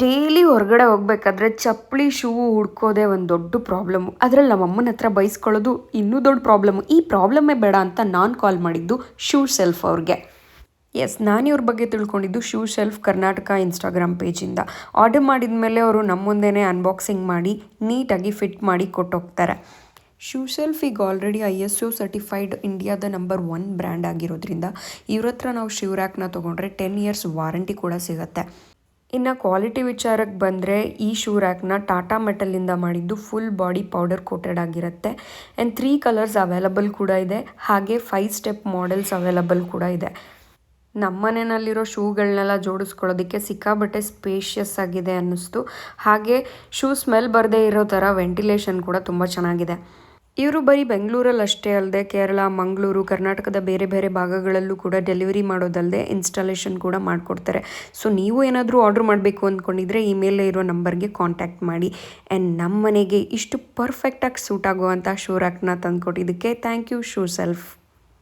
Daily ಹೊರಗಡೆ ಹೋಗ್ಬೇಕಾದ್ರೆ ಚಪ್ಪಲಿ ಶೂ ಹುಡ್ಕೋದೇ ಒಂದು ದೊಡ್ಡ ಪ್ರಾಬ್ಲಮ್ಮು. ಅದರಲ್ಲಿ ನಮ್ಮ ಅಮ್ಮನ ಹತ್ರ ಬೈಸ್ಕೊಳ್ಳೋದು ಇನ್ನೂ ದೊಡ್ಡ ಪ್ರಾಬ್ಲಮ್ಮು. ಈ ಪ್ರಾಬ್ಲಮ್ಮೇ ಬೇಡ ಅಂತ ನಾನು ಕಾಲ್ ಮಾಡಿದ್ದು ಶೂ ಶೆಲ್ಫ್ ಅವ್ರಿಗೆ. ಎಸ್, ನಾನು ಇವ್ರ ಬಗ್ಗೆ ತಿಳ್ಕೊಂಡಿದ್ದು ಶೂ ಶೆಲ್ಫ್ ಕರ್ನಾಟಕ ಇನ್ಸ್ಟಾಗ್ರಾಮ್ ಪೇಜಿಂದ. ಆರ್ಡರ್ ಮಾಡಿದ ಮೇಲೆ ಅವರು ನಮ್ಮ ಮುಂದೆನೇ ಅನ್ಬಾಕ್ಸಿಂಗ್ ಮಾಡಿ ನೀಟಾಗಿ ಫಿಟ್ ಮಾಡಿ ಕೊಟ್ಟೋಗ್ತಾರೆ. ಶೂ ಶೆಲ್ಫ್ ಈಗ ಆಲ್ರೆಡಿ ISO ಸರ್ಟಿಫೈಡ್ ಇಂಡಿಯಾದ ನಂಬರ್ 1 ಬ್ರ್ಯಾಂಡ್ ಆಗಿರೋದ್ರಿಂದ ಇವ್ರ ಹತ್ರ ನಾವು ಶೂ ರ್ಯಾಕ್ನ ತೊಗೊಂಡ್ರೆ 10 ಇಯರ್ಸ್ ವಾರಂಟಿ ಕೂಡ ಸಿಗುತ್ತೆ. ಇನ್ನು ಕ್ವಾಲಿಟಿ ವಿಚಾರಕ್ಕೆ ಬಂದರೆ ಈ ಶೂ ರ್ಯಾಕ್ನ ಟಾಟಾ ಮೆಟಲಿಂದ ಮಾಡಿದ್ದು, ಫುಲ್ ಬಾಡಿ ಪೌಡರ್ ಕೋಟೆಡ್ ಆಗಿರುತ್ತೆ. ಆ್ಯಂಡ್ 3 ಕಲರ್ಸ್ ಅವೈಲಬಲ್ ಕೂಡ ಇದೆ, ಹಾಗೆ 5 ಸ್ಟೆಪ್ ಮಾಡೆಲ್ಸ್ ಅವೈಲಬಲ್ ಕೂಡ ಇದೆ. ನಮ್ಮ ಮನೆಯಲ್ಲಿರೋ ಶೂಗಳನ್ನೆಲ್ಲ ಜೋಡಿಸ್ಕೊಳ್ಳೋದಕ್ಕೆ ಸಿಕ್ಕಾಬಟ್ಟೆ ಸ್ಪೇಷಿಯಸ್ ಆಗಿದೆ ಅನ್ನಿಸ್ತು. ಹಾಗೆ ಶೂ ಸ್ಮೆಲ್ ಬರದೇ ಇರೋ ಥರ ವೆಂಟಿಲೇಷನ್ ಕೂಡ ತುಂಬ ಚೆನ್ನಾಗಿದೆ. ಇವರು ಬರೀ ಬೆಂಗಳೂರಲ್ಲಿ ಅಷ್ಟೇ ಅಲ್ಲದೆ ಕೇರಳ, ಮಂಗಳೂರು, ಕರ್ನಾಟಕದ ಬೇರೆ ಬೇರೆ ಭಾಗಗಳಲ್ಲೂ ಕೂಡ ಡೆಲಿವರಿ ಮಾಡೋದಲ್ಲದೆ ಇನ್ಸ್ಟಾಲೇಷನ್ ಕೂಡ ಮಾಡಿಕೊಡ್ತಾರೆ. ಸೊ ನೀವು ಏನಾದರೂ ಆರ್ಡ್ರ್ ಮಾಡಬೇಕು ಅಂದ್ಕೊಂಡಿದ್ರೆ ಈ ಮೇಲೆ ಇರೋ ನಂಬರ್ಗೆ ಕಾಂಟ್ಯಾಕ್ಟ್ ಮಾಡಿ. ಆ್ಯಂಡ್ ನಮ್ಮ ಮನೆಗೆ ಇಷ್ಟು ಪರ್ಫೆಕ್ಟಾಗಿ ಸೂಟ್ ಆಗುವಂಥ ಶೂ ರ್ಯಾಕ್ನ ತಂದುಕೊಟ್ಟಿದ್ದಕ್ಕೆ ಥ್ಯಾಂಕ್ ಯು ಶೂ ಶೆಲ್ಫ್.